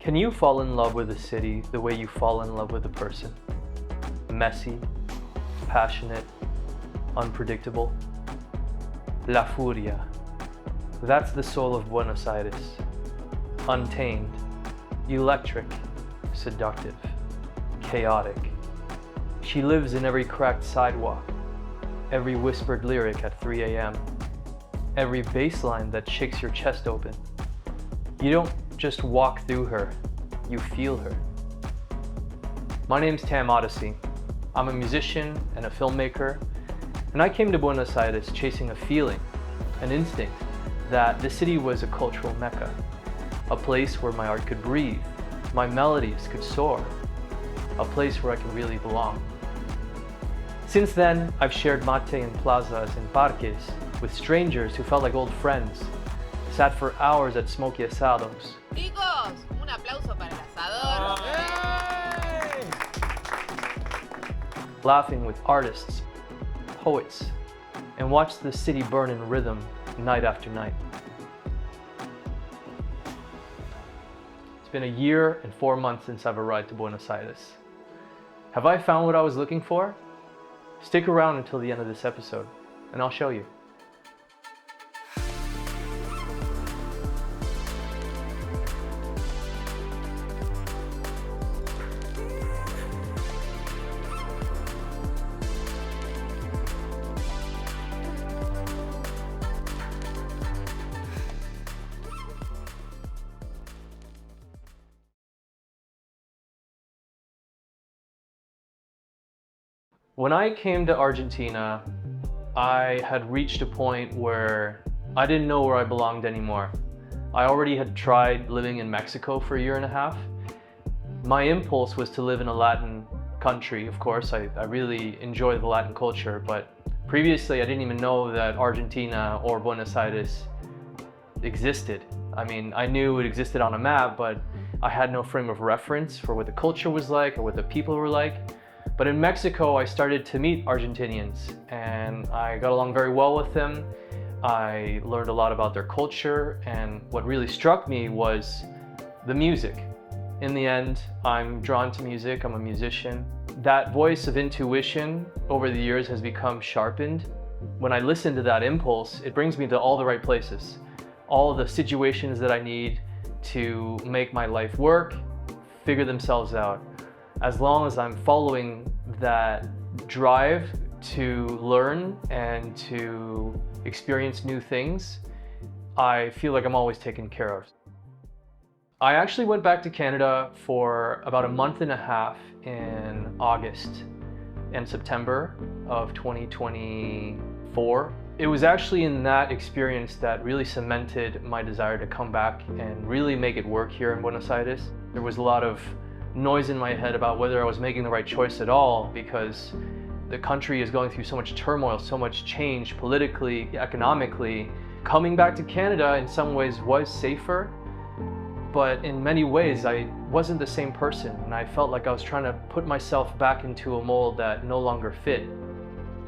Can you fall in love with a city the way you fall in love with a person? Messy, passionate, unpredictable? La Furia. That's the soul of Buenos Aires. Untamed, electric, seductive, chaotic. She lives in every cracked sidewalk, every whispered lyric at 3 a.m., every bass line that shakes your chest open. You don't just walk through her, you feel her. My name's Tam Odyssey. I'm a musician and a filmmaker, and I came to Buenos Aires chasing a feeling, an instinct, that the city was a cultural mecca, a place where my art could breathe, my melodies could soar, a place where I could really belong. Since then, I've shared mate in plazas and parques with strangers who felt like old friends, sat for hours at smoky asados. Chicos, un aplauso para el asador. Laughing with artists, poets, and watched the city burn in rhythm night after night. It's been a year and 4 months since I've arrived to Buenos Aires. Have I found what I was looking for? Stick around until the end of this episode, and I'll show you. When I came to Argentina, I had reached a point where I didn't know where I belonged anymore. I already had tried living in Mexico for a year and a half. My impulse was to live in a Latin country, of course. I really enjoy the Latin culture, but previously I didn't even know that Argentina or Buenos Aires existed. I mean, I knew it existed on a map, but I had no frame of reference for what the culture was like or what the people were like. But in Mexico, I started to meet Argentinians, and I got along very well with them. I learned a lot about their culture, and what really struck me was the music. In the end, I'm drawn to music, I'm a musician. That voice of intuition over the years has become sharpened. When I listen to that impulse, it brings me to all the right places, all the situations that I need to make my life work, figure themselves out. As long as I'm following that drive to learn and to experience new things, I feel like I'm always taken care of. I actually went back to Canada for about a month and a half in August and September of 2024. It was actually in that experience that really cemented my desire to come back and really make it work here in Buenos Aires. There was a lot of noise in my head about whether I was making the right choice at all, because the country is going through so much turmoil, so much change politically, economically. Coming back to Canada in some ways was safer, but in many ways I wasn't the same person, and I felt like I was trying to put myself back into a mold that no longer fit.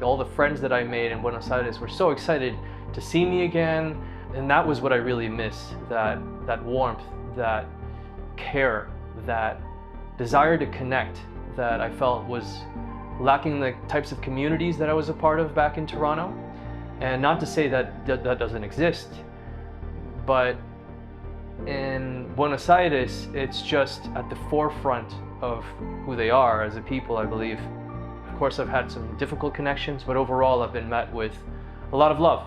All the friends that I made in Buenos Aires were so excited to see me again, and that was what I really miss, that warmth, that care, that desire to connect that I felt was lacking the types of communities that I was a part of back in Toronto. And not to say that that doesn't exist, but in Buenos Aires, it's just at the forefront of who they are as a people, I believe. Of course, I've had some difficult connections, but overall I've been met with a lot of love.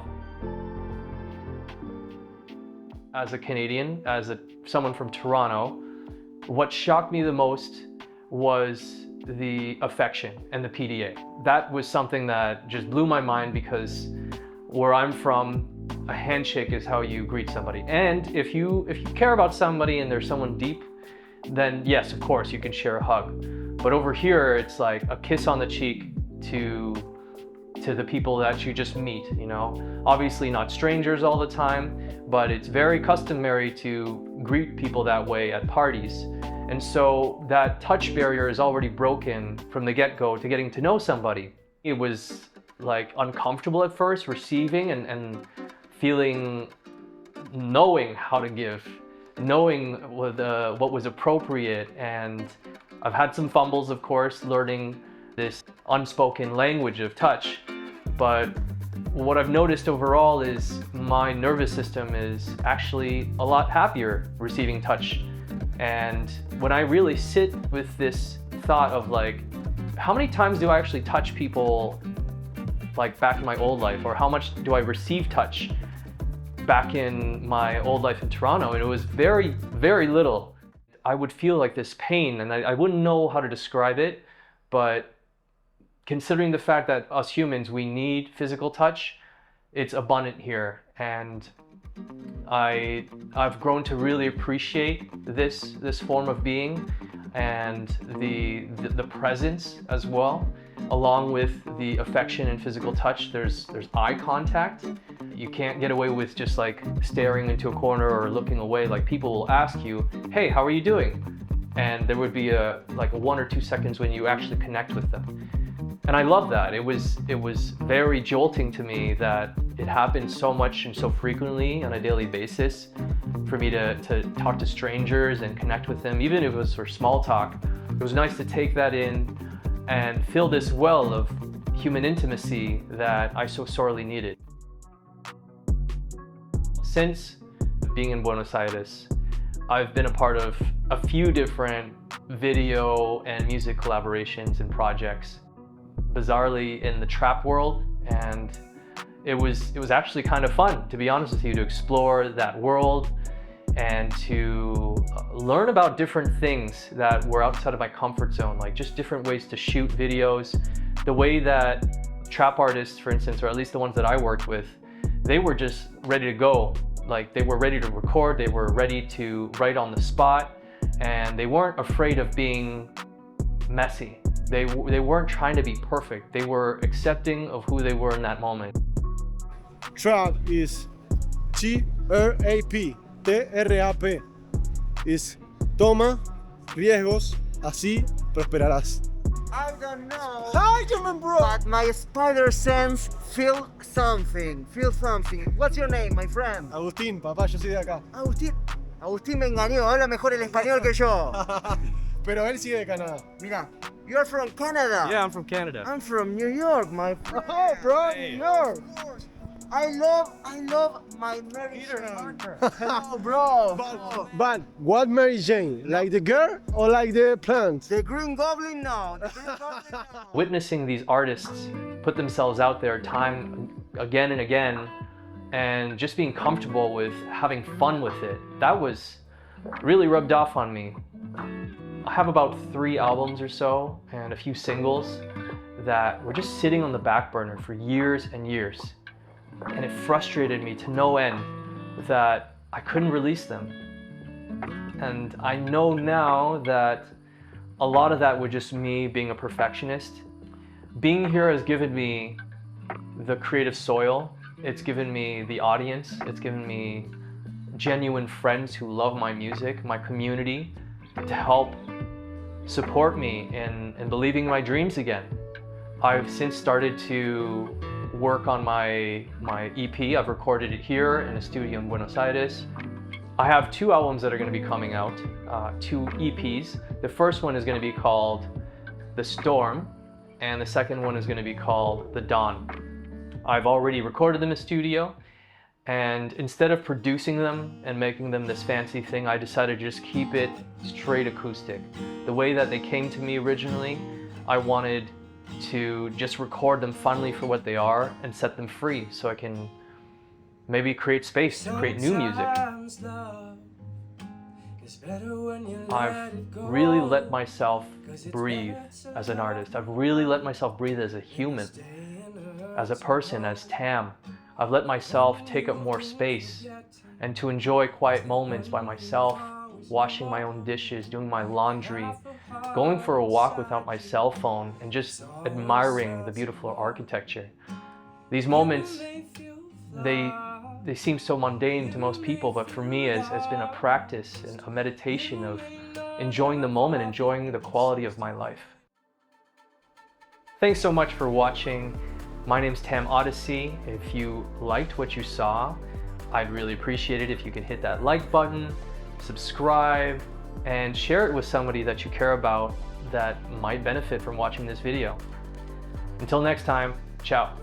As a Canadian, someone from Toronto, what shocked me the most was the affection and the PDA. That was something that just blew my mind, because where I'm from, a handshake is how you greet somebody. And if you care about somebody and there's someone deep, then yes, of course, you can share a hug. But over here, it's like a kiss on the cheek to the people that you just meet, you know? Obviously not strangers all the time, but it's very customary to greet people that way at parties. And so that touch barrier is already broken from the get-go to getting to know somebody. It was like uncomfortable at first, receiving and feeling, knowing how to give knowing what was appropriate, and I've had some fumbles, of course, learning this unspoken language of touch, but what I've noticed overall is my nervous system is actually a lot happier receiving touch. And when I really sit with this thought of like, how many times do I actually touch people like back in my old life, or how much do I receive touch back in my old life in Toronto? And it was very, very little. I would feel like this pain, and I wouldn't know how to describe it, but considering the fact that us humans, we need physical touch, it's abundant here. And I've grown to really appreciate this form of being, and the presence as well, along with the affection and physical touch. There's eye contact. You can't get away with just like staring into a corner or looking away. Like, people will ask you, hey, how are you doing? And there would be a 1 or 2 seconds when you actually connect with them. And I love that. It was very jolting to me that it happened so much and so frequently on a daily basis for me to talk to strangers and connect with them, even if it was for small talk. It was nice to take that in and fill this well of human intimacy that I so sorely needed. Since being in Buenos Aires, I've been a part of a few different video and music collaborations and projects, bizarrely in the trap world, and it was actually kind of fun, to be honest with you, to explore that world and to learn about different things that were outside of my comfort zone, like just different ways to shoot videos, the way that trap artists, for instance, or at least the ones that I worked with, they were just ready to go. Like, they were ready to record, they were ready to write on the spot, and they weren't afraid of being messy. They weren't trying to be perfect. They were accepting of who they were in that moment. Trap is T-R-A-P, T-R-A-P. Is toma riesgos, así prosperarás. I don't know, Hi, German bro! but my spider sense feel something. What's your name, my friend? Agustín, papá, yo soy de acá. Agustín me engañó, habla mejor el español que yo. Pero él sigue de Canadá. Mira, you're from Canada. Yeah, I'm from Canada. I'm from New York, my friend. Oh, bro, New York! I love my Mary Jane. Oh, bro. But what Mary Jane? Like the girl or like the plant? The Green Goblin, no. The Green Goblin, no. Witnessing these artists put themselves out there time again and again, and just being comfortable with having fun with it, that was really rubbed off on me. I have about 3 albums or so and a few singles that were just sitting on the back burner for years and years. And it frustrated me to no end that I couldn't release them. And I know now that a lot of that was just me being a perfectionist. Being here has given me the creative soil. It's given me the audience. It's given me genuine friends who love my music, my community, to help support me in believing in my dreams again. I've since started to work on my EP. I've recorded it here in a studio in Buenos Aires. I have 2 albums that are going to be coming out, 2 EPs. The first one is going to be called The Storm, and the second one is going to be called The Dawn. I've already recorded them in the studio, and instead of producing them and making them this fancy thing, I decided to just keep it straight acoustic. The way that they came to me originally, I wanted to just record them finally for what they are and set them free so I can maybe create space to create new music. I've really let myself breathe as an artist. I've really let myself breathe as a human, as a person, as Tam. I've let myself take up more space and to enjoy quiet moments by myself, washing my own dishes, doing my laundry, going for a walk without my cell phone, and just admiring the beautiful architecture. These moments, they seem so mundane to most people, but for me it's been a practice and a meditation of enjoying the moment, enjoying the quality of my life. Thanks so much for watching. My name's Tam Odyssey. If you liked what you saw, I'd really appreciate it if you could hit that like button, subscribe, and share it with somebody that you care about that might benefit from watching this video. Until next time, ciao.